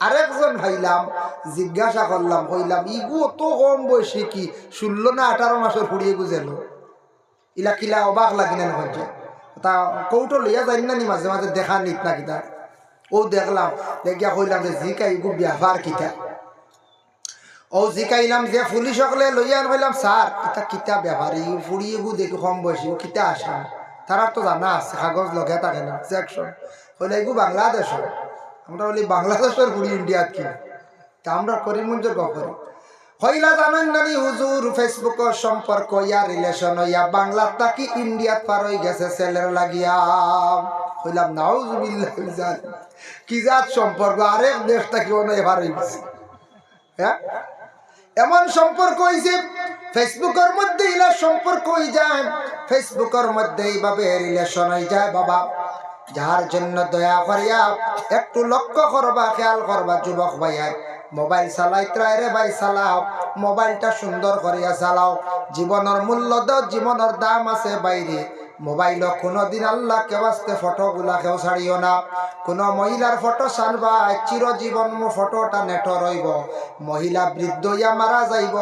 আরেকজন ভাইলাম জিজ্ঞাসা করলাম কইলাম ইগু অত কম বয়সী কি 16 না 18 মাসের ফুড়িয়ে গুজেলো ইলা কিলা অবাক লাগিনা হচ্ছে তা কৌটো লইয়া যাই না নি মাঝে মাঝে দেখা নিত না কিতা ও দেখলাম দেখিয়া কইলাম যে জিকা ইগু ব্যবহার কিতা ও জিকাইলাম যে পুলিশ সকলে লইয়া কইলাম স্যার এটা কিতা ব্যবহার ই ফুড়িয়ে গু দেখি কম বয়সী কিতা আসা তারা তো জানা আছে কাগজ লগে থাকে না সেকশন কইলে ইগু বাংলাদেশ আমরা বলি বাংলাদেশের ফুড়ি ইন্ডিয়াত কি তা আমরা করিমগঞ্জের গফরে হইলা জানেন নানি হুজুর ফেসবুকের সম্পর্ক ইয়া রিলেশন ইয়া বাংলা তাকি ইন্ডিয়াত পার হয়ে গেছে ছেলের লাগিয়া হইলাম নাউজুবিল্লাহ কি জাত সম্পর্ক আরেক দেশ থেকে অনেক পার হয়ে গেছে হ্যাঁ এমন সম্পর্ক হইছে ফেসবুকের মধ্যে ইলা সম্পর্ক হয়ে যায় ফেসবুকের মধ্যে এইভাবে রিলেশন হয়ে যায় বাবা যার জন্য দয়া করিয়া একটু লক্ষ্য করবা খেয়াল করবা যুবক ভাইয়া মোবাইল চালাইতে রে ভাই চালাও মোবাইলটা সুন্দর করিয়া চালাও জীবনের মূল্য দাও জীবনের দাম আছে বাইরে মোবাইল কোনোদিন আল্লাহ কে বাস্তে ফটোগুলা কেউ ছাড়িও না কোনো মহিলার ফটো ছাড়বা চিরজীবন ফটোটা নেটো রইব মহিলা বৃদ্ধ ইয়া মারা যাইব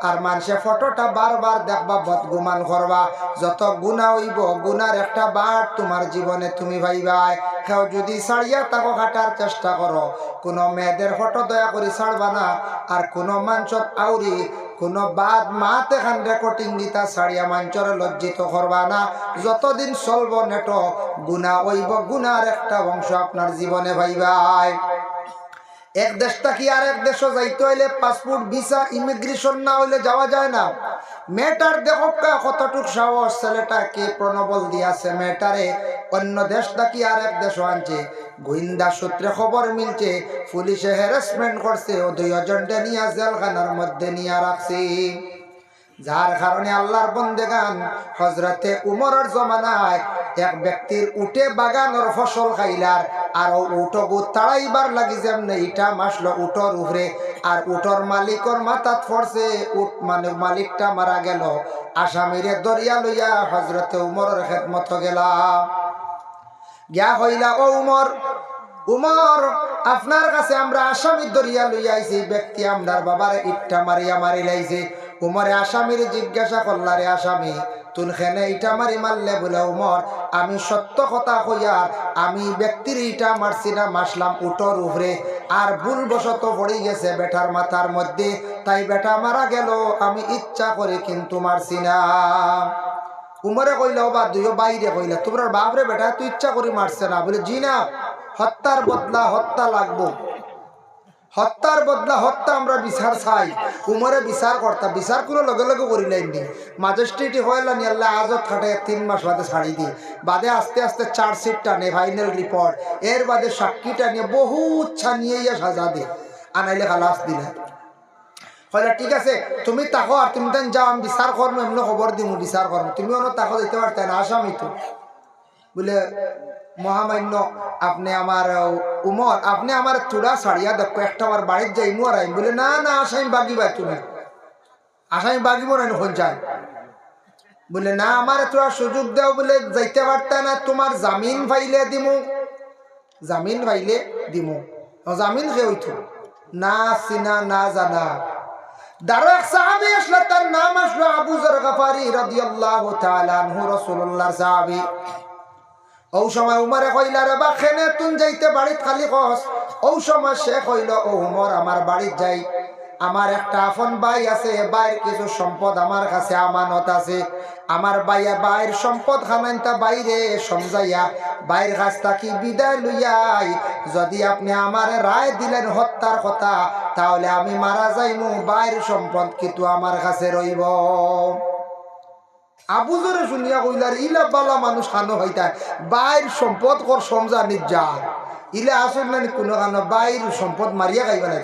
আর মানুষে ফটোটা বারবার দেখবা বদগুমান করবা যত গুণা হইব গুনার একটা বার তোমার জীবনে তুমি ভাইবাই কেউ যদি ছাড়িয়া তাকে কাটার চেষ্টা করো কোনো মেয়েদের ফটো দয়া করে ছাড়বা না আর কোনো মানুষত আউরি কোনো বাদ মাত এখান রেকর্ডিং দিতা ছাড়িয়া মানুষের লজ্জিত করবা না যতদিন চলব নেট গুণা হইব গুনার একটা অংশ আপনার জীবনে ভাইবাই এক দেশ থেকে আর এক দেশে যাইতে হইলে পাসপোর্ট ভিসা ইমিগ্রেশন না হইলে যাওয়া যায় না মেয়েটার দেখো কতটুক সাহস ছেলেটাকে প্রণবল দিয়াছে মেয়েটারে অন্য দেশ থেকে আর এক দেশ আনছে গোয়েন্দা সূত্রে খবর মিলছে পুলিশে হ্যারাসমেন্ট করছে ও 2 জনকে নিয়ে জেলখানার মধ্যে নিয়ে রাখছে যার কারণে আল্লাহর বন্দেগান হযরতে উমরের জমানায় এক ব্যক্তির উটে বাগানের ফসল খাইলার আর উটো গু তাড়াইবার লাগি যেমন ইটা মাসলো উটোর উপরে আর উটোর মালিকর মাথাত পড়ছে উট মানে মালিকটা মারা গেল আসামিরে দরিয়া লইয়া হযরতে উমরের খেদমত গেলা গিয়া হইলা ও উমর উমর আপনার কাছে আমরা আসামি দরিয়া লইয়া আইছি ব্যক্তি আমরার বাবার ইটটা মারিয়া মারি লাইছে উমরে আসামির জিজ্ঞাসা করলারে আসামি তুন খেনে ইটা মারি মারলে বলে উমর আমি সত্য কথা কইয়ার আমি ব্যক্তির ইটা মারছি না মাসলাম উটোর উপরে আর ভুলবশত পড়ে গেছে বেটার মাথার মধ্যে তাই বেটা মারা গেল আমি ইচ্ছা করে কিন্তু মারছি না উমরে কইল বা দুইও বাইরে কইলা তোমার বাপরে বেটা তুই ইচ্ছা করে মারছে না বলে জি না হত্যার বদলা হত্যা লাগবো হত্যার বদলা হত্যা আমরা বিচার চাই উমরে বিচার করতা বিচার কোনো লগে লগে করিলাইনি ম্যাজিস্ট্রেট হইলানি আল্লাহ আজত খাটে 3 মাস বাদে ছাড়ি দিয়ে বাদে আস্তে আস্তে চার্জশিট টানে ফাইনাল রিপোর্ট এর বাদে সাক্ষী টানিয়ে বহু ইচ্ছা নিয়ে সাজা দে আনাইলে খালাস দিলে কইলা ঠিক আছে তুমি তাকো আর তুমি তান যাও আমি বিচার করবো এমনি খবর দিব বিচার করবো তুমি অন্য তাকো দিতে পারতে না আসামি তো বলে মহামান্য আপনি আমার উমর আপনি আমার চূড়া ছাড়িয়া দেখো একটা আমার বাড়ির যাই আর আইন বলে না না আসামি বাগিবা তুমি আসামি বাগিব না এখন চাই বলে না আমার তোরা সুযোগ দেও বলে যাইতে পারতে না তোমার জামিন ফাইলে দিমু জামিন ফাইলে দিমু জামিন খে হইতো না চিনা না জানা দারো এক সাহাবী আসলো তার নাম আসলো আবু যর গফারি রাদিয়াল্লাহু তাআলা আনহু রাসূলুল্লাহর সাহাবী ও সময় উমরে কইলা রে বা খেনে তুন যাইতে বাড়িত খালি কস ও সময় সে কইল ও উমর আমার বাড়িত যাই আমার একটা আপন ভাই আছে বাইর কিছু সম্পদ আমার কাছে আমানত আছে আমার বাইর সম্পদ খানাইতা বাইরে সমজাইয়া বাইর কাছ থাকি বিদায় লইয়াই যদি আপনি আমার রায় দিলেন হত্যার কথা তাহলে আমি মারা যাইমু বাইর সম্পদ কিন্তু আমার কাছে রইব আবু জরে শুনিয়া কইলার ইলা বালা মানুষ খানো হইতা বাইর সম্পদ কর সমজা নির্জা ইলে আসল না কোনো খানো বাইর সম্পদ মারিয়া খাইবা না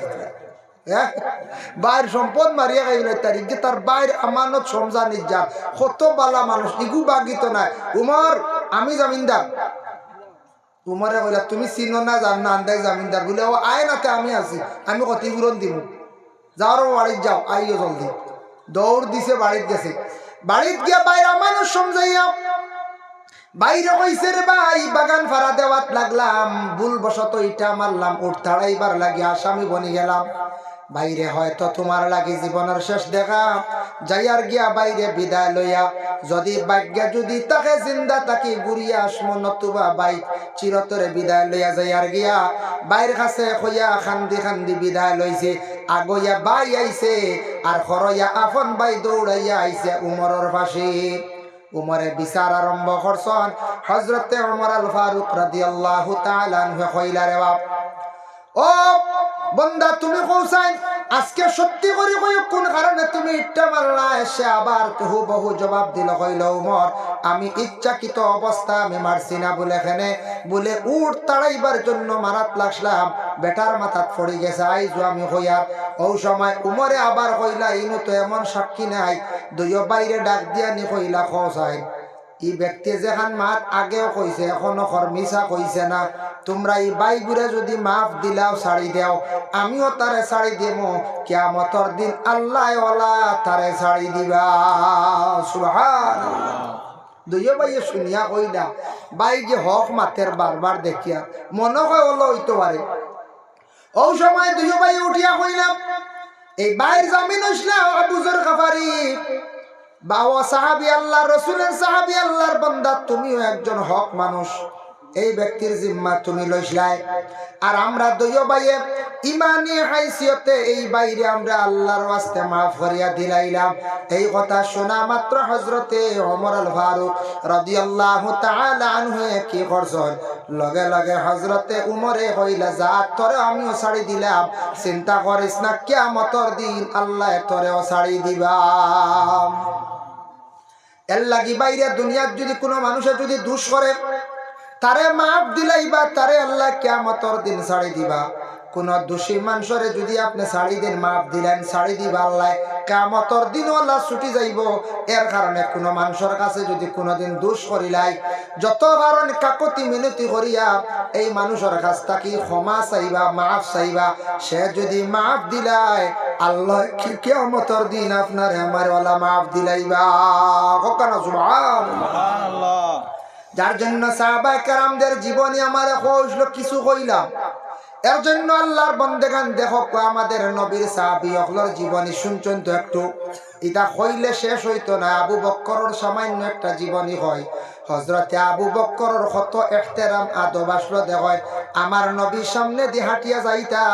হ্যাঁ বাইর সম্পদ মারিয়া খাইবা তারিখে তার বাইর আমানত সমজা নির্জা কত বালা মানুষ ইগু বাগিত নাই উমর আমি জামিনদার উমরে কইলা তুমি চিনো না জান না আন্দাজ জামিনদার বলে ও আয় নাতে আমি আছি আমি ক্ষতিপূরণ দিব যাওয়ার বাড়িত যাও আইও জলদি দৌড় দিছে বাড়িত গেছে বাড়িত গিয়া বাইর আমানত সমজাইয়া বাইরে কইছে রে ভাই বাগান ফাড়া দেওয়াত লাগলাম, ভুলবশত ইটা মারলাম, উঠ তাড়াইবার লাগি আসামি বনি গেলাম। বাইরে হয়তো তোমার লাগি জীবনের শেষ দেখা, যাইয়ার গিয়া বাইরে বিদায় লইয়া যদি ভাগ্যে যদি তাকে জিন্দা তাকে ঘুরিয়া আসমো, নতুবা বাই চিরতরে বিদায় লইয়া যাইয়ার গিয়া বাইর কাছে হইয়া খান্দি খান্দি বিদায় লইছে। আগইয়া বাই আইছে আর খরইয়া আফন বাই দৌড়াইয়া আইছে উমরের পাশে। উমরে বিচার আরম্ভ করছেন। হযরতে উমর আল ফারুক রাদিয়াল্লাহু তাআলা আনহু কইলা রে বাপ, ও বন্দা তুমি কৌসাই আজকে সত্যি করে কই কোন কারণে তুমি ইট্টা মারলা? এসে আবার বহু জবাব দিল, কইল উমর আমি ইচ্ছাকৃত অবস্থা আমি মারছি না, বলে এখানে বলে উঠ তাড়াইবার জন্য মারাত লাগলাম, বেটার মাথাত পড়ে গেছে আইজো আমি হইয়ার। ও সময় উমরে আবার কইলা ইনু তো এমন সাক্ষী নাই, দুইও বাইরে ডাক দিয়া নি কইলা কৌসাই ই ব্যক্তি যেখান মাত আগেও কইছে এখনো মিছা কইছে না, তোমরা এই বাইগুড়ে যদি মাফ দিলাও ছাড়ি দেও আমিও তারে ছাড়ি দেব, কিয়ামতের দিন আল্লাহ ওয়ালা তারে ছাড়ি দিবা। সুবহানাল্লাহ। দুইও ভাইয়ে শুনিয়া কইলা বাই যে হক মাতের বারবার দেখিয়া মনে হয় হলো হইতে পারে। ও সময় দুইও ভাই উঠিয়া কইলাম এই বাইর জামিন হইসলা আবু যর গফারি বাবা সাহাবী আল্লাহ রসুলের সাহাবী আল্লাহর বান্দা, তুমিও একজন হক মানুষ, এই ব্যক্তির জিম্মা তুমি লইসলাই। আর আমরা দুইও ভাইয়ে ইমানি হাইসিয়তে এই বাইরে আমরা আল্লাহর ওয়াস্তে মাফ করিয়া দিলাইলাম। এই কথা শোনা মাত্র হযরতে ওমর আল ফারুক রাদিয়াল্লাহু তাআলা আনহু কি করছেন, লগে লগে হযরতে উমরে কইলা যা তোরে আমিও ছাড়ি দিলাম, চিন্তা করিস না কিয়ামতের দিন আল্লাহ তোরেও ছাড়ি দিবা। এর লাগি বাইরে দুনিয়ার যদি কোনো মানুষের যদি দোষ করে তারে মাফ দিলাইবা, তারে আল্লাহ কিয়ামতের দিন ছাড়ি দিবা। কোন দোষী মানুষরে যদি আপনি ছাড়ি দেন মাফ দিলেন ছাড়ি দিবা আল্লাহ, কিয়ামতের দিন আল্লাহ ছুটি যাইব। এর কারণে কোন মানুষের কাছে যদি কোনোদিন দোষ করিলাই যত কারণ কাকতি মিনতি করিয়া এই মানুষের কাছ থেকে ক্ষমা চাইবা মাফ চাইবা, সে যদি মাফ দিলাই আল্লাহ কিয়ামতের দিন আপনার আমার ওয়ালা মাফ দিলাইবা। কখনো সুবহানাল্লাহ। যার জন্য সাহাবায়ে কেরামদের জীবনী আমার কইলো কিছু কইলাম, এর জন্য আল্লাহর বন্দেগান দেখো আমাদের নবীর সাহাবী হকলের জীবনী শুনছেন তো একটু, এটা কইলে শেষ হইতো না। আবু বকরের সামান্য একটা জীবনী হয়, হযরতে আবু বকরের কত ইহতিরাম আদব আসলো দেখো। আমার নবীর সামনে দিয়ে হাঁটিয়া যাইতা,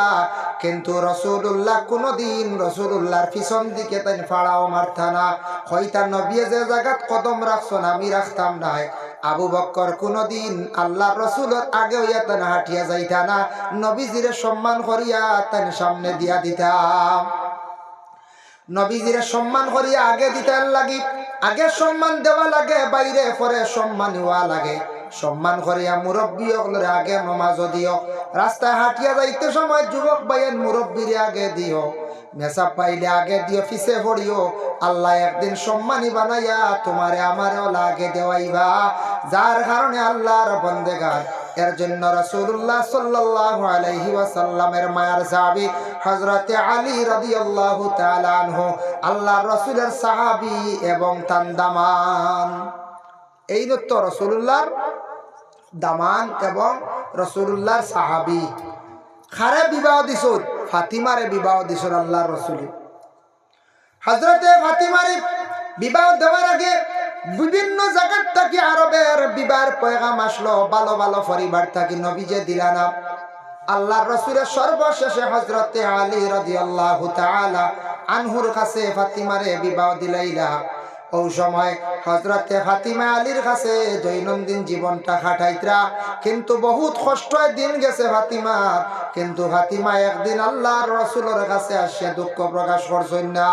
কিন্তু রাসূলুল্লাহ কোনদিন রাসূলুল্লাহর পিছন দিকে তাই ফাড়াও মারতা না, হইতা নবী যে জায়গাত কদম রাখছেন আমি রাখতাম না। আবু বকর কোনদিন আল্লাহ রসুলের আগে হইয়া তান হাঁটিয়া যাইতা না, নবীজিরে সম্মান করিয়া তান সামনে দিয়া দিতাম। নবীজিরে সম্মান করিয়া আগে দিতার লাগি, আগে সম্মান দেওয়া লাগে, বাইরে পরে সম্মান হওয়া লাগে। সম্মান করিয়া মুরব্বী হকলরে আগে নমাজ দিও, রাস্তায় হাঁটিয়া যাইতে সময় যুবক ভাইয়ের মুরব্বীরে আগে দিও, মেসাব পাইলে আগে দিও, পিছে পড়িও। আল্লাহ একদিন সম্মানী বানাইয়া তোমারে আমারেও লাগে দেওয়াইবা, যার কারণে আল্লাহর বন্দেগান। এর জন্য রাসূলুল্লাহ সাল্লাল্লাহু আলাইহি ওয়াসাল্লামের মায়ার সাহাবী হযরতে আলী রাদিয়াল্লাহু তাআলা আনহু আল্লাহর রাসূলের সাহাবী এবং তান দামান। এই তো রাসূলুল্লাহর দামান এবং রাসূলুল্লাহর সাহাবী। খারে বিবাহ দিছুন, ফাতিমারে বিবাহ দিছুন আল্লাহর রাসূল। হযরতে ফাতিমারে বিবাহ দেওয়ার আগে বিভিন্ন জায়গা থেকে আরবের বিবাহের পয়গাম আসলো, ভালো ভালো পরিবার থেকে নবীজে দিলানা। আল্লাহর রাসূলের সর্বশেষে হযরতে আলী রাদিয়াল্লাহু তাআলা আনহুর কাছে ফাতিমারে বিবাহ দিলাইলা। ওই সময় হযরতে ফাতিমা আলীর কাছে দৈনন্দিন জীবনটা কাটাইতরা, কিন্তু বহুত কষ্ট দিন গেছে ফাতিমার। কিন্তু ফাতিমা একদিন আল্লাহর রাসূলের কাছে আসিয়া দুঃখ প্রকাশ করছেন না।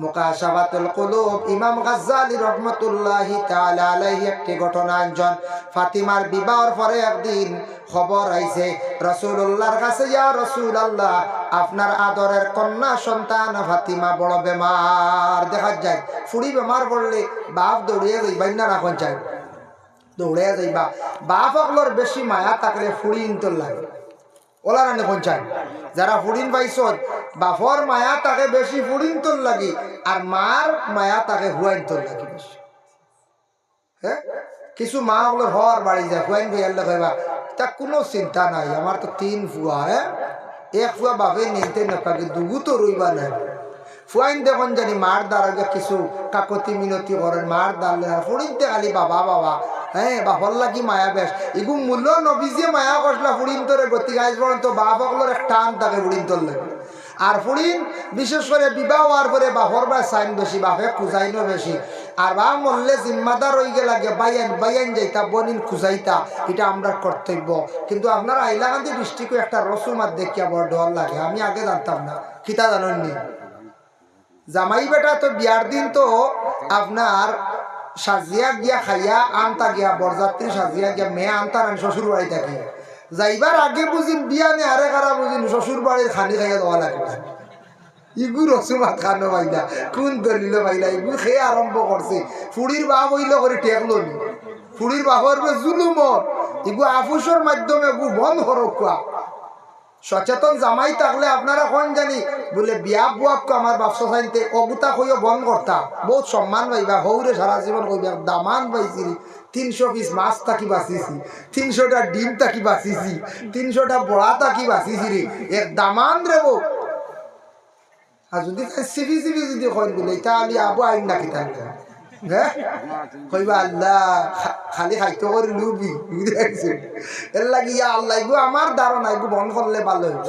মুকাশাফাতুল কুলুব ইমাম গাজ্জালী রাহমাতুল্লাহি তাআলা আলাইহি একটি ঘটনা আনছেন। ফাতিমার বিবাহের পরে একদিন খবর আইছে রাসূলুল্লাহর কাছে, ইয়া রাসূলুল্লাহ আপনার আদরের কন্যা সন্তান ফাতিমা বড় বেমার। দেখা যায় ফুড়ি বেমার পড়লে বাপ দৌড়িয়ে যাইবা না, রাখন চাই দৌড়িয়ে যাইবা। বাপ হকলর বেশি মায়া থাকলে ফুড়ি ইন্তর লাগে, ওলা রানে কোন চাই। যারা ফুড়িন পাইছত বাপর মায়া তাকে বেশি ফুড়িন তোর লাগি, আর মার মায়া তাকে হুয়াইন তোর লাগি বেশি। হ্যাঁ, কিছু মা হলো হওয়ার বাড়ি যায় ফুয়াইন ভাইয়াল্লা কইবা তা কোনো চিন্তা নাই আমার তো 3 ফুয়া এক ফুয়া বাপে নিতে নাপাকে দুগু তো রইবা নাই ফুয়াইন দেখুন জানি মার দ্বারা কিছু কাকতি মিনতি করেন মার দ্বারা ফুড়িনতে খালি বাবা বাবা হ্যাঁ বাপর লাগি মায়া বেশ এগু মূল্য নবীজে মায়া করলা ফুড়িন তোরে গতি গাইজ পড়েন তো বাপ সকলের এক টান থাকে ফুড়িন তোর লাগে আর ফুড়িন বিশেষ করে বিবাহ হওয়ার পরে বাপর বা সাইন বেশি বাপে খুঁজাইনো বেশি আর বা মরলে জিম্মাদার হয়ে গেলে বাইয়ান বাইয়ান যাইতা বনিন খুঁজাইতা এটা আমরা কর্তব্য কিন্তু আপনার আইলাকান্দি ডিস্ট্রিক্টে একটা রসুমাত দেখিয়া বড় ডর লাগে আমি আগে জানতাম না কিতা জানেননি জামাই বেটা তো বিয়ার দিন তো আপনার সাজিয়া গিয়া খাইয়া আনতা গিয়া বরযাত্রী সাজিয়া গিয়া মেয়ে আনতা না শ্বশুর বাড়ি থাকি যাইবার আগে বুঝিন বিয়া নে আরে কারা বুঝিন শ্বশুর বাড়ির খানি খাইয়া দেওয়া লাগে ইগু রসুমাত খানো পাইলা কোন দলিল পাইলা ইগু খেয়ে আরম্ভ করছে ফুড়ির বাপ হইল করে টেকলো নি ফুড়ির বাপর জুলুমর ইগু আফুসের মাধ্যমে ইগু বন্ধ হরকুয়া সচেতন জামাই থাকলে আপনারা কোন জানি বলে বিয়া বুয়াক আমার ব্যবসা চাইতে অগুতা কইও বন্ধ করতা বহুত সম্মান পাইবা হৌরে সারা জীবন কইবা দামান পাইছি 300 পিস মাছ তাকি বাঁচিছি 300টা ডিম তাকি বাঁচিছি 300টা বড়া তাকি বাঁচিছি রে এক দামান রে বউ আর যদি সিবি সিবি যদি কইন বলে তাহলে আবু আইন নাকি তাহলে হ্যাঁ কইবা আল্লাহ খালি খাইতে করে লুবি বুঝতে এর লাগি আল্লাহ এগু আমার ধারণা এগু বন্ধ করলে ভালো হইব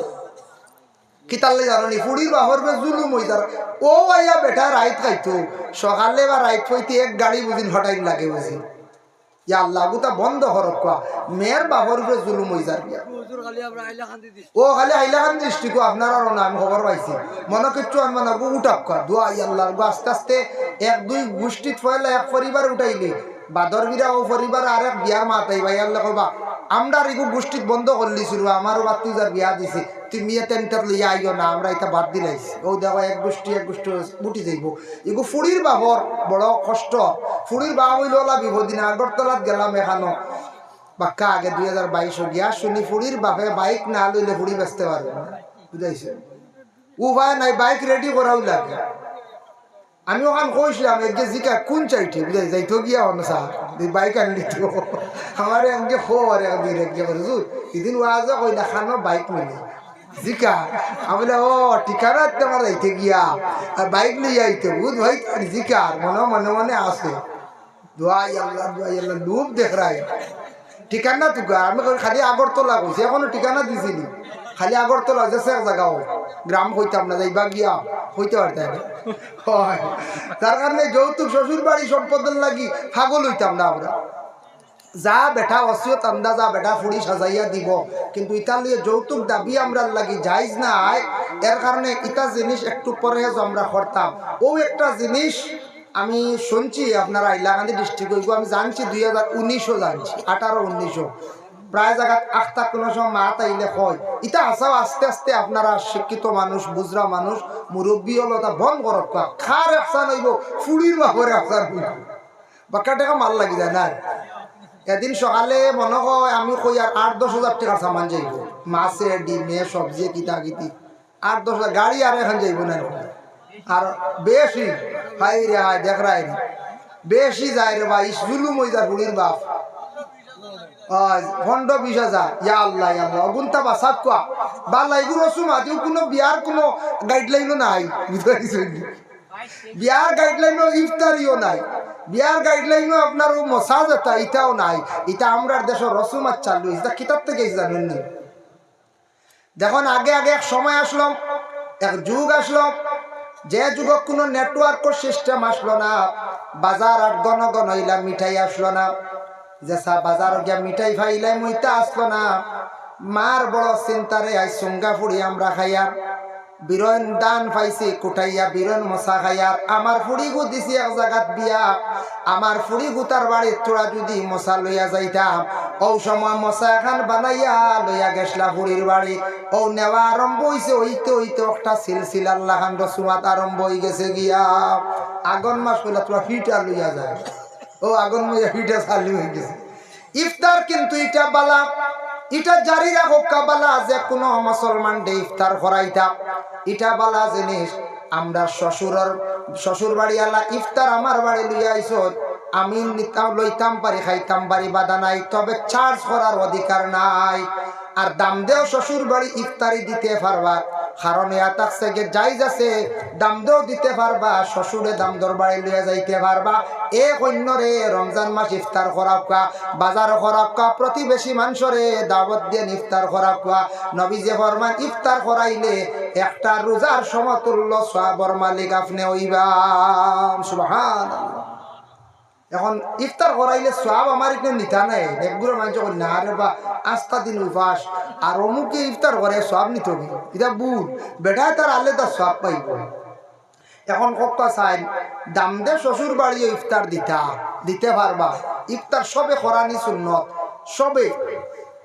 কি তাহলে জানি ফুড়ির বাহর জুলুম হই তার ও আইয়া বেটা রাইত খাইতো সকালে বা রাইত হইতে এক গাড়ি বুঝিন হটাইন লাগে বুঝি ইয়া আল্লাহ গুতা বন্ধ হরক মেয়ের বাহর জুলুম হই যার ও খালি আইলাখান দৃষ্টিকো আপনার আর না আমি খবর পাইছি মনে কিচ্ছু আমি মানে উঠাক দোয়া আল্লাহ আস্তে আস্তে 1-2 গোষ্ঠীত ফয়লা এক পরিবার উঠাইলে বাদর বিরা ও পরিবার আর এক বিয়ার মাতাই ভাই আল্লাহ কবা আমরা এগু গোষ্ঠীত বন্ধ করলিছিল আমারও বাতি যার বিয়া দিছি তুমি টেন্টার লইয়া আইও না আমরা এটা বাদ দিলাইছি ও দেখো এক গোষ্ঠী উঠি যাইব এগু ফুড়ির বাবর বড় কষ্ট ফুড়ির বাবা হইল ওলা বিপদিন আগরতলাত গেলাম এখানো বাক্কা আগে 2022 গিয়া শুনি ফুড়ির বাপে বাইক না লইলে ফুড়ি বেচতে পারবে না বুঝাইছে ও ভাই নাই বাইক রেডি করাও লাগে আমি ওখান কইছিলাম একে জিকা কোন চাইটে বুঝাই যাইতো গিয়া অন্য সাহ বাইক আনলি তো আমার এমকে খো আর একদিন একে করে এদিন ওয়াজা কইলা খানো বাইক মিলে জিকা আমি ও ঠিকানা তোমার যাইতে গিয়া আর বাইক লইয়া আইতে বুঝ ভাই জিকার মনে মনে আছে দোয়াই আল্লাহ ডুব দেখ রাই ঠিকানা তুকা আমি খালি আগরতলা কইছি এখনো ঠিকানা দিছিনি খালি আগরতলা যেছে এক জায়গাও গ্রাম হইতাম না যাইবা গিয়া হইতে পারতাম না হয় তার কারণে যৌতুক শ্বশুর বাড়ি সম্পদের লাগি পাগল হইতাম না আমরা যা বেটা অসিয়ত আন্দাজা বেটা ফুড়ি সাজাইয়া দিব কিন্তু ইতার লিয়ে যৌতুক দাবি আমরা লাগি যাইজ নাই এর কারণে ইটা জিনিস একটু পরহেজ আমরা করতাম ও একটা জিনিস আমি শুনছি আপনারা হাইলাকান্দি ডিস্ট্রিক্ট আমি জানছি 2019ও জানছি 18-19 প্রায় জায়গা আখতা কোনো সময় মা তাইলে হয় ইটা আসাও আস্তে আস্তে আপনারা শিক্ষিত মানুষ বুজরা মানুষ মুরব্বী হলো তা বন্ধ করক খার একসান হইব ফুড়ির বাপরে একসান হইব বাক্কা টাকা মাল লাগি যায় না এদিন সকালে মনে হয় আমি কই আর 8-10 হাজার টাকার সামান যাইব মাছে ডিমে সবজি কিতা কিতি 8-10 হাজার গাড়ি আর এখন যাইব না আর বেশি ভাই রে হাই দেখ রাই বেশি যায় রে ভাই জুলুম হই যায় বুড়ির বাপ 15-20 ইয়া আল্লাহ অগুনটা বাসাত কোয়া বালা এগুলো সুমাতিও কোনো বিয়ার কোনো গাইডলাইনও নাই বুঝতে বিয়ার গাইডলাইনও ইফতারিও নাই বিয়ার গাইডলাইনও আপনার মসাজ এটাও নাই এটা আমরা দেশের রসুমাত চালু এটা কিতাব থেকে জানেন না দেখুন আগে এক সময় আসলাম এক যুগ আসলো যে যুগ কোনো নেটওয়ার্ক সিস্টেম আসলো না বাজার আর গণ হইলা মিঠাই আসলো না যে বাজার গিয়া মিঠাই খাইলাই মইতা আসলো না মার বড় চিন্তারে আই সুঙ্গা ফুড়ি আমরা খাইয়া বিরন দান পাইছি কুটাইয়া বিরন মশা খাইয়ার আমার ফুড়ি গু দিছি এক জায়গাত বিয়া আমার ফুড়ি গুতার বাড়ির তোরা যদি মশা লইয়া যাইতাম ও সময় মশা এখন বানাইয়া লইয়া গেছলা ফুড়ির বাড়ি ও নেওয়া আরম্ভ হইছে হইতে হইতে একটা সিলসিলার লাগান রসুমাত আরম্ভ হয়ে গেছে গিয়া আগন মাস কইলা তোরা ফিটা লইয়া যায় ও আগুন মজা ফিটা চালু হয়ে গেছে ইফতার কিন্তু এটা বালা এটা জারি রাখো কাবালা যে কোনো মুসলমান ডে ইফতার করাইতা এটা বালা জিনিস আমরা শ্বশুর বাড়ি আলা ইফতার আমার বাড়ি লইয়া আইসত আমি নিতাম লইতাম পারি খাইতাম পারি বাধা নাই, তবে চার্জ করার অধিকার নাই। আর দাম দেও শ্বশুর বাড়ি ইফতারি দিতে পারবা, কারণ ইয়াতাক থেকে যাইজ আছে, দাম দেও দিতে পারবা, শ্বশুরে দাম দরবারে লিয়ে যাইতে পারবা। এ কন্যরে রমজান মাস ইফতার করাকা, বাজার করাকা, প্রতিবেশী মানুষরে দাওয়াত দিয়ে ইফতার করাকা। নবীজি ফরমান ইফতার করাইলে একটা রোজার সমতুল্য সওয়াবের মালিক আপনি হইবা। সুবহানাল্লাহ। এখন ইফতার করাইলে সওয়াব আমার এখানে নিতা নাই। একগুলো মানুষ না আরে বা আস্থা দিন উপাস আর অমুকে ইফতার করে সওয়াব নিতে হবে, এটা ভুল। বেটায় তার আলে তার সওয়াব পাইব। এখন কক্কা চাই দাম দে শ্বশুর বাড়িও ইফতার দিতে পারবা। ইফতার সবে করানি সুন্নত সবে।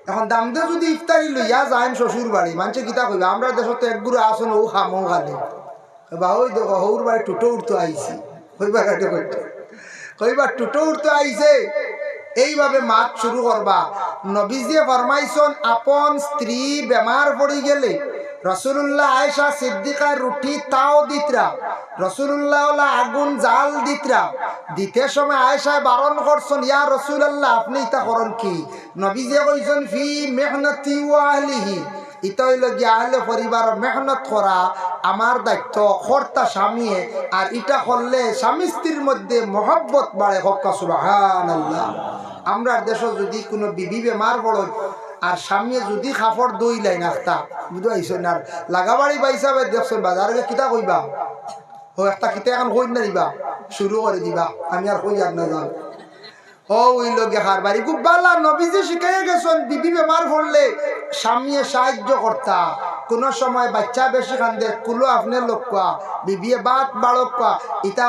এখন দাম দে যদি ইফতারি লইয়া যায় শ্বশুর বাড়ি, মানুষে কিতা কইবা আমরা দেশত একগুলো আসন ও খামো খালে বা ওই দেখো হৌর বাড়ি টুটো উঠতে আইছি, কইবার কইবার টুটো উঠতে আইছে। এইভাবে মাত শুরু করবা। নবীজি ফরমাইছেন আপন স্ত্রী বেমার পড়ি গেলে রাসূলুল্লাহ আয়েশা সিদ্দিকার রুটি তাও দিতরা, রাসূলুল্লাহ আগুন জাল দিতরা। দিতে সময় আয়েশায় বারণ করছেন, ইয়া রাসূলুল্লাহ আপনি ইতা করেন কি? নবীজি কইছেন ফি মেহনতি ওয়া আহলিহি, ইতা হইল গিয়া আহলে পরিবার মেহনত করা আমার দায়িত্ব, কর্তা স্বামীয়ে। আর ইটা করলে স্বামী স্ত্রীর মধ্যে মহব্বত বাড়ে। হক্কা সুবহানাল্লাহ। আমরা দেশ যদি কোনো বিবি বেমার পড়ো আর স্বামী যদি কাপড় দই লাই নাস্তা বুঝতে আইসন, আর লাগাবাড়ি পাইসাবে দেখছেন বাজারে কিতা কইবা ও একটা কিতা এখন কই না দিবা শুরু করে দিবা, আমি আর কই আর না যাও। ও ওই লোকে হার বাড়ি খুব ভালো। নবীজি শিখাইয়া গেছেন বিবি বেমার পড়লে স্বামীয়ে সাহায্য করতা। কোন সময় বাচ্চা বেশি কান্দে কুলো আপনি লোকা বিবিয়ে বাত বাড়কা, এটা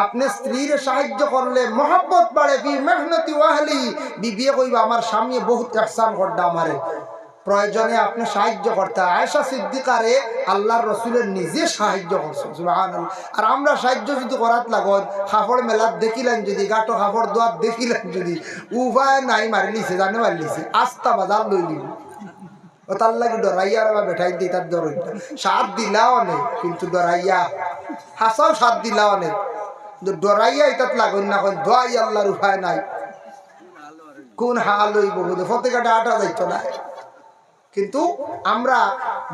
আপনি স্ত্রীর সাহায্য করলে মহব্বত বাড়ে। ফি মেহনতি ওয়াহলি, বিবিয়ে কইবা আমার স্বামী বহুত ইহসান করদা আমারে, প্রয়োজনে আপনি সাহায্য করতে। আয়েশা সিদ্দিকারে আল্লাহর রসুলের নিজে সাহায্য করছেন। সুবহানাল্লাহ। আর আমরা সাহায্য যদি করাত লাগত কাপড় মেলাত দেখিলেন যদি গাটো কাপড় দোয়াত দেখিলেন যদি উপায় নাই মারি লিছে জানে মারি লিছে আস্তা বাজার লই লিব ও তার লাগে ডরাইয়া বা বেঠাই দিই তার ডর সাত দিলাও অনেক কিন্তু ডরাইয়া হাসাও সাত দিলাও অনেক কিন্তু ডরাইয়া এটাত লাগুন না কোন দোয়াই আল্লাহর উপায় নাই। কোন হাল হইব বুঝে ফতেকাটা আটা যাইতো না। কিন্তু আমরা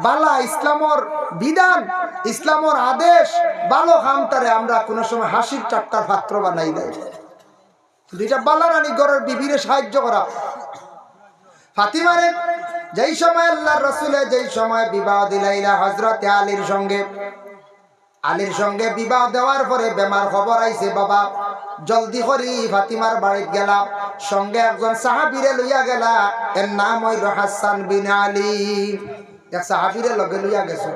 বালা ইসলামর বিধান ইসলামর আদেশ ভালো খামতারে আমরা কোনো সময় হাসির চাট্টার পাত্র বানাই নাই। দুইটা বালা রানী ঘরের বিবিরে সাহায্য করা। ফাতিমারে যেই সময় আল্লাহর রাসূলে যেই সময় বিবাহ দিলাইলা হযরত আলীর সঙ্গে বিবাহ দেওয়ার পরে বেমার খবর আইছে, বাবা জলদি করি ফাতিমার বাড়িতে গেলাম, সঙ্গে একজন সাহাবীরে লইয়া গেলা, এর নাম হইল হাসান বিন আলী। এক সাহাবীরে লগে লইয়া গেছে,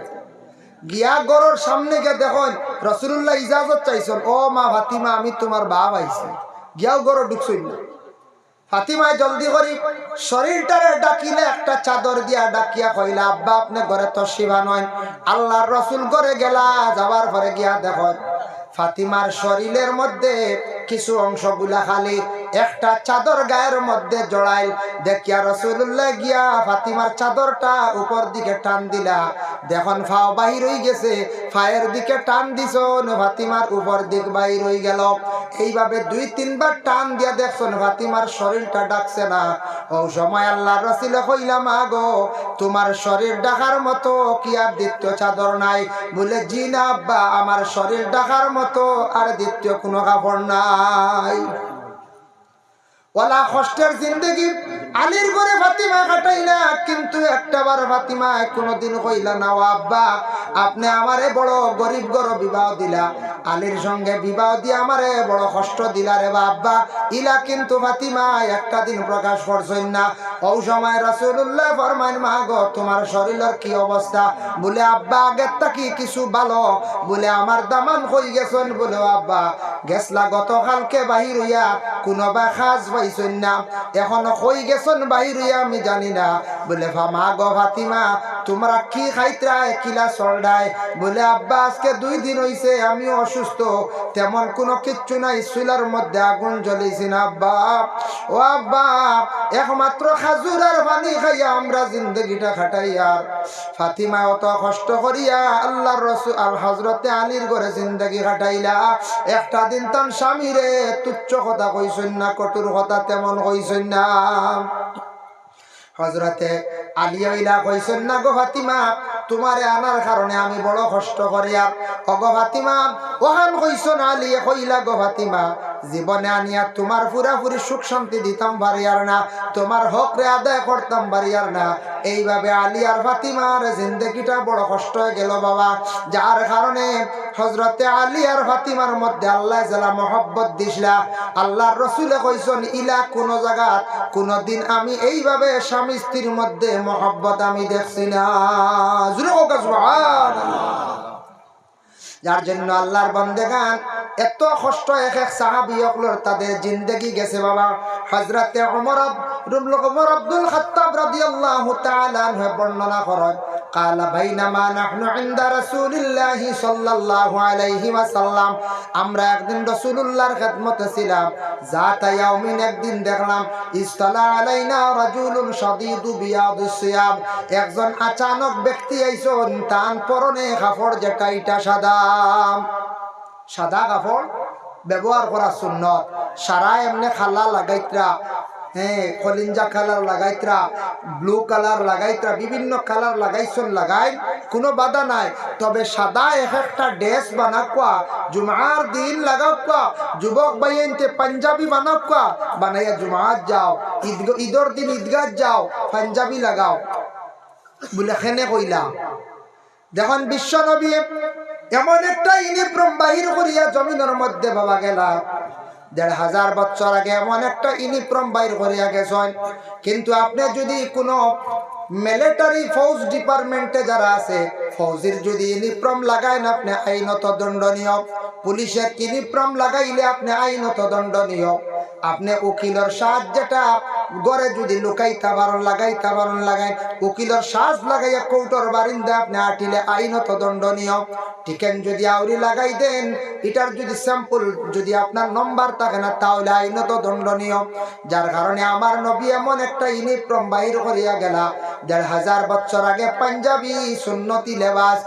গিয়া গরুর সামনে গিয়ে দেখুন রাসূলুল্লাহ ইজাজত চাইছেন, ও মা ফাতিমা আমি তোমার বাপ আইছে। গিয়াও গরু ঢুকছই না। ফাতিমায় জলদি করি শরীরটারে ডাকিলে একটা চাদর দিয়া ডাকিয়া কইলা, আব্বা আপনি ঘরে তো শিবা নয়, আল্লাহর রাসূল ঘরে গেলা। যাওয়ার পরে গিয়া দেখো ফাতিমার শরীরের মধ্যে কিছু অংশগুলা খালি, একটা চাদর গায়ের মধ্যে জড়াইল। দেখিয়া রাসূলুল্লাহ গিয়া ফাতিমার চাদরটা উপর দিকে টান দিলা, দেখুন ফাও বাহির হয়ে গেছে, ফায়ের দিকে টান দিছন ফাতিমার উপর দিক বাহির হয়ে গেল। এইভাবে 2-3 বার টান দিয়া দেখছেন ফাতিমার শরীরটা ডাকছে না। ও সময় আল্লাহর রাসূল কইলাম, আগো তোমার শরীর ডাকার মতো কি আর দ্বিতীয় চাদর নাই? বলে জি না আব্বা, আমার শরীর ডাকার মতো আর দ্বিতীয় কোনো কাপড় নাই। ওলা কষ্টের জিন্দগি আলীর ঘরে ফাতিমা কাটাই না, কিন্তু একটাবার ফাতিমা কোনোদিন কইলা না, ও আব্বা আপনি আমারে বড় গরিব ঘর বিবাহ দিলা, আলীর সঙ্গে বিবাহ দিয়ে আমারে বড় কষ্ট দিলা রে আব্বা। ইলা কিন্তু ফাতিমা একটা দিন প্রকাশ করছেন না। ও সময় রাসূলুল্লাহ ফরমাইন, মা গো তোমার শরীরের কি অবস্থা? বলে আব্বা আগের থাকি কিছু ভালো। বলে আমার দামান কই গেছেন? বলে আব্বা গেছলা গতকালকে বাহির হইয়া কোনো বা খাজ পাইছেন না, এখন কই গেছে গেছন বাহির হইয়া আমি জানি না। বলে মা গো ফাতিমা তোমরা কি খাইত্রা কিলা চলডায়? বলে আব্বা আজকে 2 দিন হইছে আমি অসুস্থ, তেমন কোনো কিচ্ছু নাই, চুলার মধ্যে আগুন জ্বলেছি না আব্বা। ও আব্বা একমাত্র খাজুর আর পানি খাইয়া আমরা জিন্দগিটা খাটাই। আর ফাতিমা অত কষ্ট করিয়া আল্লাহর রাসূল আর হযরতে আলীর ঘরে জিন্দগি কাটাইলা। একটা দিন তার স্বামীরে তুচ্ছ কথা কইছেন না, কঠোর কথা তেমন কইছেন না। হযরতে আলী হইলা কইছেন না গো ফাতিমা তোমারে আনার কারণে আমি বড় কষ্ট করিয়া। অগো ফাতিমা ওহান কইছেন আলী কইলা গো ফাতিমা জীবনে আনিয়া তোমার পুরাপুরি সুখ শান্তি দিতাম বাড়িয়ার না, তোমার হক রে আদায় করতাম বাড়িয়ার না। এইভাবে আলী আর ফাতিমার জিন্দগিটা বড় কষ্ট হয়ে গেল বাবা, যার কারণে হযরতে আলী আর ফাতিমার মধ্যে আল্লাহ জালা মহব্বত দিছিলা। আল্লাহর রাসূলে কইছেন ইলা কোন জায়গা কোনদিন আমি এইভাবে স্বামী স্ত্রীর মধ্যে মহব্বত আমি দেখছি না। জোরে হোক সুবহানাল্লাহ। যার জন্য আল্লাহর বান্দাগান এত কষ্ট এক এক সাহাবী হকলর তাদের জিন্দেগি গেছে বাবা। হযরতে ওমর আব্দুল খাত্তাব রাদিয়াল্লাহু তাআলা আনহু বর্ণনা করেন قال بينما نحن عند رسول الله صلى الله عليه وسلم আমরা একদিন রাসূলুল্লাহর খিদমতে ছিলাম। জাতা ইয়াউমিন একদিন দেখলাম ইসতালা আলাইনা রাজুলুন শাদীদু বিয়াদুস সিয়াব, একজন আচানক ব্যক্তি আইছেন তার পরনে কাপড় যেটা এটা সাদা। সাদা কাপড় ব্যবহার করা সুন্নত। সারা এমনি খালা লাগাইত্রা, হ্যাঁ কলিঞ্জা কালার লাগাইত্রা, ব্লু কালার লাগাইত্রা, বিভিন্ন কালার লাগাইছন লাগাই কোনো বাধা নাই। তবে সাদা এক একটা ড্রেস বানাকুয়া জুমার দিন লাগাকুয়া, যুবক ভাইয়েনতে পাঞ্জাবি বানাকুয়া বানাইয়া জুমাত যাও, ঈদর দিন ঈদগাহ যাও পাঞ্জাবি লাগাও বলে খেনে কইলা। দেখুন বিশ্ব নবী এমন একটা ইউনিফর্ম বাহির করিয়া জমিনের মধ্যে বাবা গেলা। ১,৫০০ বছর আগে এমন একটা ইউনিফর্ম বাইর করিয়া গেছেন। কিন্তু আপনি যদি কোনো মিলিটারি ফৌজ ডিপার্টমেন্টে যারা আছে ফৌজির যদি ইউনিফর্ম লাগাইন আপনি আইনত দণ্ডনীয়। পুলিশের ইউনিফর্ম লাগাইলে আপনি আইনত দণ্ডনীয়। আপনি উকিলের সাজ যেটা গড়ে যদি লুকাইতে পারেন লাগাইতে পারেন লাগাই, উকিলের সাজ লাগাইয়া কৌটোর বারিন্দা আপনি আটিলে আইনত দণ্ডনীয়। টিকেন যদি আউরি লাগাই দেন, এটার যদি স্যাম্পল যদি আপনার নম্বর থাকে না তাহলে আইনত দণ্ডনীয়। যার কারণে আমার নবী এমন একটা ইউনিফর্ম বাহির করিয়া গেলা। ১,৫০০ বছর আগে পাঞ্জাবি সুন্নতি লেবাস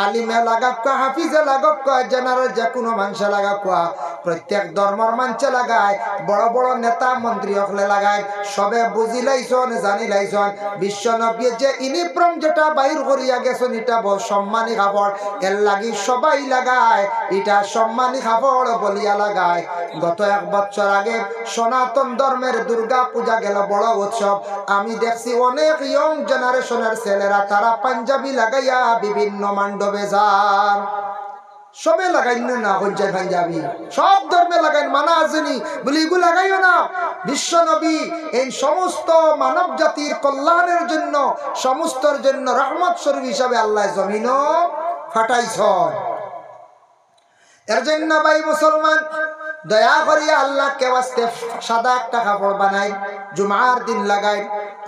আলিমে লাগাক্কা, হাফিজে লাগাক্কা, জেনারেল যে কোনো মানুষে লাগাক্কা, প্রত্যেক ধর্মের মানুষে লাগায়, বড় বড় নেতা মন্ত্রী হকলে লাগায়, সবে বুঝি লাইছন জানি লাইছন। বিশ্ব নবী যে ইউনিফর্ম যেটা বাহির করিয়া গেছেন এটা সম্মানী কাপড়, এর লাগি সবাই লাগায়, এটা সম্মানী কাপড় বলিয়া লাগায়। গত 1 বছর আগে সনাতন ধর্মের দুর্গা পূজা গেল বড় উৎসব, আমি দেখছি অনেক ইয়ং জেনারেশনের ছেলেরা তারা পাঞ্জাবি লাগাইয়া বিভিন্ন মণ্ডপে যান। সবে লাগাইন না হজ্জায় পাঞ্জাবি, সব ধর্মে লাগাইন, মানা আসেনি বলি এগুলো লাগাইও না। বিশ্ব নবী এই সমস্ত মানব জাতির কল্যাণের জন্য, সমস্তর জন্য রহমত স্বরূপ হিসাবে আল্লাহ জমিনও ফাটাইছেন। এর জন্য ভাই মুসলমান দয়া করিয়া আল্লাহকে ওয়াস্তে সাদা একটা কাপড় বানাই, জুমার দিন লাগাই,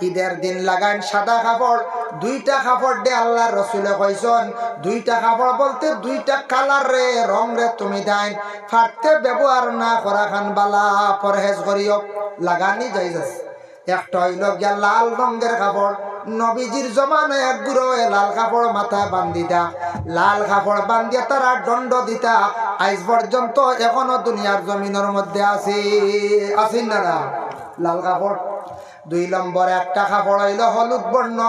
ঈদের দিন লাগাই সাদা কাপড়। 2টা কাপড় দে আল্লাহর রাসূলে কইছেন, 2টা কাপড় বলতে 2টা কালার রে রং রে তুমি দেন ফাটতে ব্যবহার না করা খান বালা পরহেজ করিও, লাগানি যাইজ। একটা হইল গিয়া লাল রঙের কাপড়, নবীজির জমানায় এক গুরো লাল কাপড় মাথায় বান্ধিতা, লাল কাপড় বান্ধিয়া তারা দণ্ড দিতা। আজ পর্যন্ত এখনো দুনিয়ার জমিনের মধ্যে আছে না লাল কাপড়। 2 নম্বর একটা কাপড় হইল হলুদ বর্ণ,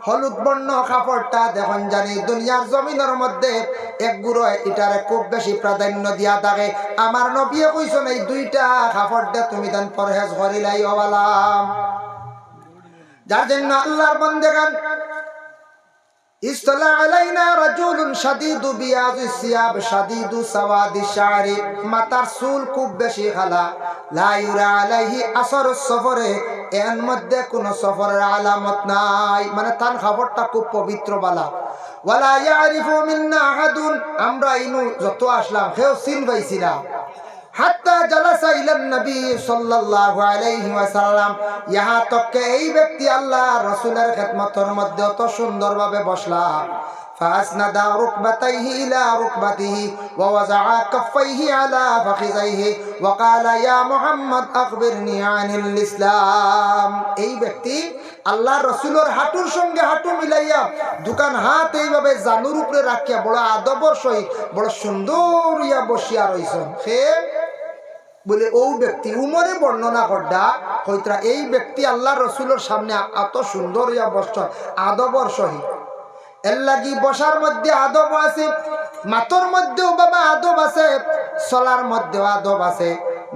হলুদ বর্ণ কাপড়টা দেখুন জানি দুনিয়ার জমিনের মধ্যে এক গুরো এটার খুব বেশি প্রাধান্য দিয়া থাকে। আমার নবী কইছেন এই 2টা কাপড় দিয়ে তুমি দেন পরহেজ করিলাই হবালাম। যার জন্য আল্লাহর বান্দাগান ইসলা আলাইনা রাজুলুন শাদীদু বিয়াদিস সিয়াব শাদীদু সাওয়াদিশ শারি, মাথার চুল খুব বেশি খালা, লা ইউরা আলাইহি আসরুস সফরে, এর মধ্যে কোনো সফরের আলামত নাই, মানে তার খবরটা খুব পবিত্র বালা। ওয়ালা ইয়ারিফু মিন্না আহাদুন, আমরা ইনু যত আসলাম কেউ চিন পাইছিলাম। হাত্তা জালাসা ইলান নবী সাল্লাল্লাহু আলাইহি ওয়াসাল্লাম, ইহা তক এই ব্যক্তি আল্লাহ রাসূলের খিদমতের মধ্যে অত সুন্দরভাবে বসলা। فأسند ركبتيه إلى ركبته ووضع كفيه على فخذيه وقال يا محمد أخبرني عن الإسلام। এই ব্যক্তি আল্লাহ রসুলের হাঁটুর সঙ্গে হাঁটু মিলাইয়া দুকান হাত এইভাবে জানুর উপরে রাখিয়া বড় আদবর সহিত বড় সুন্দর ইয়া বসিয়া রইছেন। সে বলে ও ব্যক্তি উমরে বর্ণনা করডা হইতরা এই ব্যক্তি আল্লাহ রসুলের সামনে এত সুন্দর ইয়া বসছ আদবর সহিত। এর লাগি বসার মধ্যে আদব আছে, মাতর মধ্যেও বাবা আদব আছে, চলার মধ্যেও আদব আছে।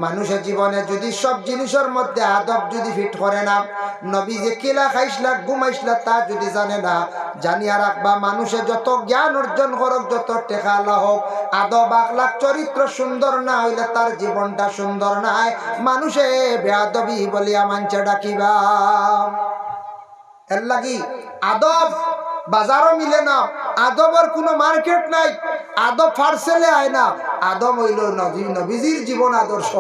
মানুষের জীবনে যদি সব জিনিসের মধ্যে আদব যদি ফিট করে না, নবী যে কেলা খাইসলা ঘুমাইসলা তা যদি জানে না, জানিয়া রাখবা মানুষে যত জ্ঞান অর্জন করুক, যত টেকা হোক, আদব আখলাক চরিত্র সুন্দর না হইলে তার জীবনটা সুন্দর নাই। মানুষে বেয়াদবি বলিয়া মানছে ডাকিবা। এর লাগি আদব বাজারও মিলে না, আদবের কোনো মার্কেট নাই, আদব ফার্সেলে আয় না। আদব হইল নবীজির জীবন আদর্শ,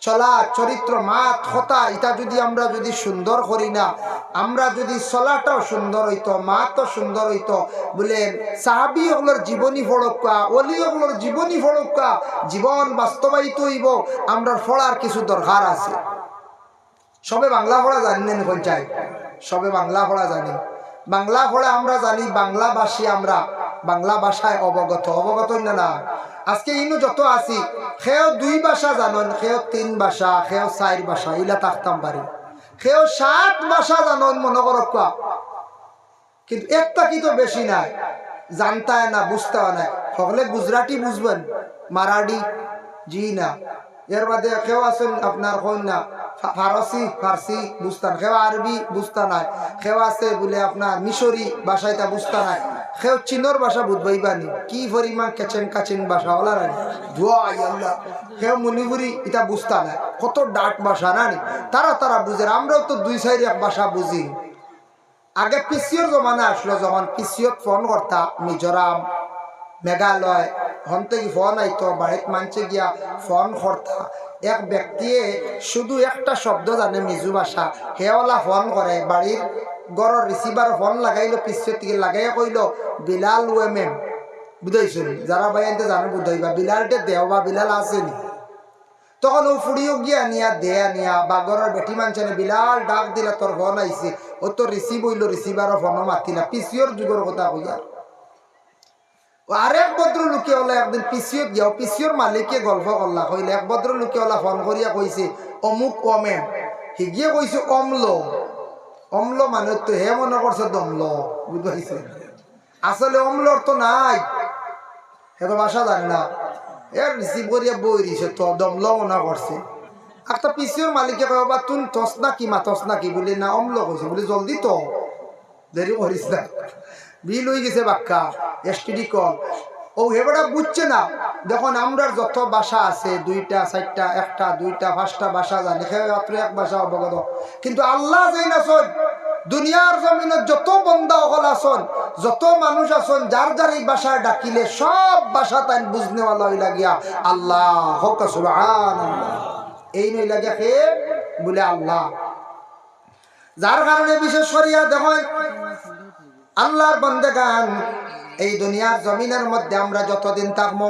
চলা চরিত্র মাত কথা, এটা যদি আমরা যদি সুন্দর করি না, আমরা যদি চলাটাও সুন্দর হইতো, মাতও সুন্দর হইতো। বলেন সাহাবি ওগুলোর জীবনী ফড়কা, অলি ওগুলোর জীবনী ফড়কা, জীবন বাস্তবায়িত হইব। আমরা পড়ার কিছু দরকার আছে। সবে বাংলা পড়া জানি না পঞ্চায়েত, সবে বাংলা পড়া জানি, বাংলা পড়ে আমরা জানি, বাংলাভাষী আমরা, বাংলা ভাষায় অবগত না না। আজকে ইনু যত আছি, সেও 2 ভাষা জানেন, সেও 3 ভাষা, সেও 4 ভাষা, ইলা থাকতাম পারি। সেও 7 ভাষা জানেন মনে করক, কিন্তু একটা কি তো বেশি নাই, জানতায় না, বুঝতেও নাই। সকলে গুজরাটি বুঝবেন, মারাঠি জি না, এর বাদে কেউ আছেন আপনার কন্যা ফার্সি বুঝতান, কেউ আরবি বুঝতা নাই, কেউ আছে বলে আপনার মিশরি ভাষাটা বুঝতা নাই, কেউ চীনের ভাষা বুঝবাইবানি, কি পরিমাণ কেচেন কাচিন ভাষা ওলা রানি ধোয়াই আল্লাহ, কেউ মণিপুরি এটা বুঝতা নাই, কত ডাট ভাষা নানি, তারা বুঝে। আমরাও তো 2-4 ভাষা বুঝি। আগে পিসিওর জমানা আসলো, যখন পিসিওত ফোন করতা মিজোরাম মেঘালয় হন থেকে ফোন আইতো, বাড়িত মানছে গিয়া ফোন করতা, এক ব্যক্তিয়ে শুধু একটা শব্দ জানে মিজু ভাষা, হেওয়ালা ফোন করে, বাড়ির গড়ের রিসিভার ফোন লাগাইলো, পিছিয়ে থেকে লাগাইয়া কইল বিলাল ওএমএম, বুঝাইছেন যারা বাইতে জানে বুঝাইবা, বিলালটে দেও বা বিলাল আসেনি। তখন ও ফুড়িও গিয়া নিয়া দেয়া নিয়া বাগরের বেটি মানছে না, বিলাল ডাক দিলা তোর ফোন আইছে, ও তো রিসিভ হইল, রিসিভারও ফোনও মাতিলা, পিছিওর যুগের কথা কইয়া। আরেক ভদ্রলোকে ওলা একদিন পিসিওত গিয়া, পিসিওর মালিকে গল্প করলা, কইলে এক ভদ্রলোকে ওলা ফোন করিয়া কইছে অমুক ওমেন, হিগিয়ে কইছে অম্ল, অম্ল মানে তো হে মনে করছে দমল, বুঝতে, আসলে অম্লর তো নাই, হে তো ভাষা জানে না, এ রিসিভ করিয়া বই দিছে তো দমল মনে করছে। একটা পিসিওর মালিকে কয় বা তুই তস না কি মাতস না কি, বলি না অম্ল কইছে, বলি জলদি তো দেরি করিস না, বিল হয়ে গেছে বাক্কা এসটিডি কল। ও হেবেটা বুঝছে না, দেখুন আমরা যত ভাষা আছে 2টা 4টা 1টা 2টা 5টা ভাষা জানি, মাত্র এক ভাষা অবগত, কিন্তু আল্লাহ যাই না শোন, দুনিয়ার জমিনে যত বন্দা অকল আসন, যত মানুষ আসন, যার যার এই ভাষায় ডাকিলে সব ভাষা তাই বুঝনেওয়ালা হইলা গিয়া আল্লাহ হোক সুবহানাল্লাহ, এই নই লাগিয়া কে বলে আল্লাহ। যার কারণে বিশেষ করিয়া দেখুন আল্লাহর বান্দাগান, এই দুনিয়ার জমিনের মধ্যে আমরা যতদিন থাকবো,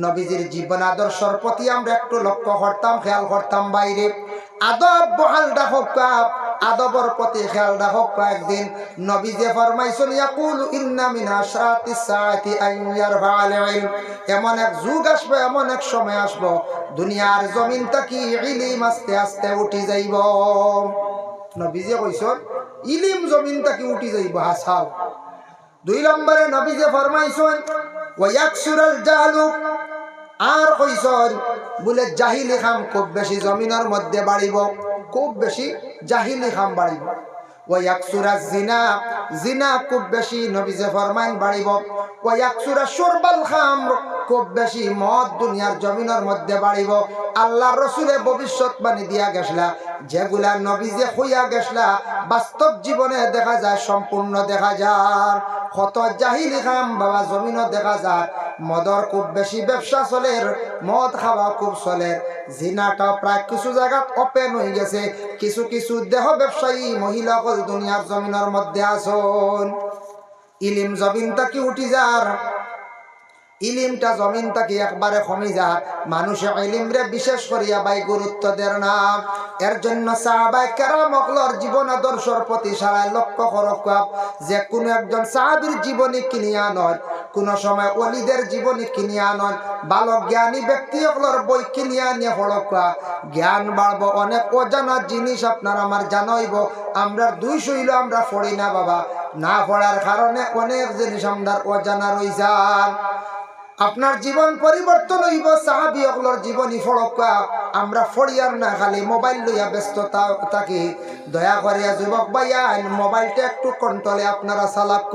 নবীজির জীবন আদর্শের প্রতি আমরা একটু লক্ষ্য করতাম, খেয়াল করতাম। বাইরে আদব বহাল রাখক, আদবর প্রতি খেয়াল রাখক। একদিন নবীজি ফরমাইছেন ইয়াকুলু ইন্না মিন আশরাতিস সাআতি আন ইয়ারফা'আল ইলম, এমন এক যুগ আসবে, এমন এক সময় আসবে, দুনিয়ার জমিন থেকে ইলম আস্তে আস্তে উঠি যাইব। নবীজি কইছেন ইলিম জমিন থেকে উঠি যাইব, হাসাও। 2 নম্বরে নবীজি ফরমাইছেন ওয়ায়াকসুরাল জাহলু, আর কইছেন বলে জাহিলি খাম খুব বেশি জমিনের মধ্যে বাড়িব, খুব বেশি জাহিলি খাম বাড়িব। ওয়ায়াকসুরাজ জিনা, জিনা খুব বেশি নবীজি ফরমাইন বাড়িব। ওয়ায়াকসুরা শুরবাল খামর, খুব বেশি মদ দুনিয়ার জমিনের মধ্যে বাড়িব। আল্লাহর রাসূলের ভবিষ্যৎবাণী দিয়া গেছলা, যেগুলা নবীজি হইয়া গেছলা বাস্তব জীবনে দেখা যায়, সম্পূর্ণ দেখা যায়। কত জাহিলি খাম বাবা জমিনও দেখা যায়, মদর খুব বেশি ব্যবসা চলে, মদ খাওয়া খুব চলে, জিনাটাও প্রায় কিছু জায়গা ওপেন হয়ে গেছে। কিছু কিছু দেহ ব্যবসায়ী মহিলা কল দুনিয়ার জমিনের মধ্যে আসন। ইলিম জমিন তাকি উঠি যার, ইলিমটা জমিন তাকি একবারে কমে যায়। মানুষে ইলিমরে বিশেষ করিয়া বাই গুরুত্ব দেয় না। এর জন্য সাহাবায়ে কেরাম হকলর জীবন আদর্শর প্রতি সারায় লক্ষ্য করক, যে কোনো একজন সাহাবীর জীবনী কিনিয়া নয়, কোন সময় ওলিদের জীবনী কিনিয়া নয়, ভালো জ্ঞানী ব্যক্তি হকলর বই কিনিয়া নিয়ে পড়ক। জ্ঞান বাড়বো, অনেক অজানা জিনিস আপনার আমার জানাইব। আমরা দুই শৈল আমরা পড়ি না বাবা, না পড়ার কারণে অনেক জিনিস আমরা অজানা রই যান। আপনার জীবন পরিবর্তন হইব সাহাবী হকলর জীবনী পড়ক। আমরা ফড়িয়ার না, খালি মোবাইল লইয়া ব্যস্ততা থাকি। দয়া করিয়া যুবক ভাইয়া মোবাইলটা একটু কন্ট্রোলে আপনারা চালাক।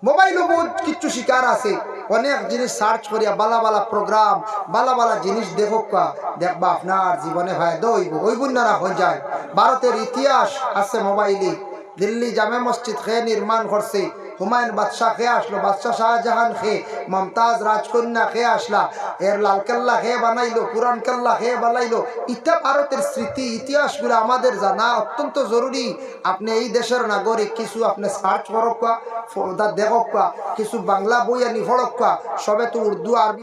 মোবাইলও বহুত কিছু শিকার আছে, অনেক জিনিস সার্চ করিয়া বালা বালা প্রোগ্রাম, বালা বালা জিনিস দেখক, দেখবা আপনার জীবনে ফায়দা হইব। হইব না হয়ে যায়। ভারতের ইতিহাস আছে মোবাইলে। দিল্লি জামে মসজিদ খেয়ে নির্মাণ করছে, হুমায়ুন বাদশাহ খেয়ে আসলো, বাদশাহ শাহজাহান খেয়ে, মমতাজ রাজকন্যা খেয়ে আসলা, এর লালকেল্লা খেয়ে বানাইলো, পুরান কেল্লা খেয়ে বানাইলো। ইটা ভারতের স্মৃতি ইতিহাসগুলো আমাদের জানা অত্যন্ত জরুরি। আপনি এই দেশের নাগরিক, কিছু আপনি সার্চ করক, দেখক, কিছু বাংলা বই আনি পড়ক। সবে তো উর্দু আরবি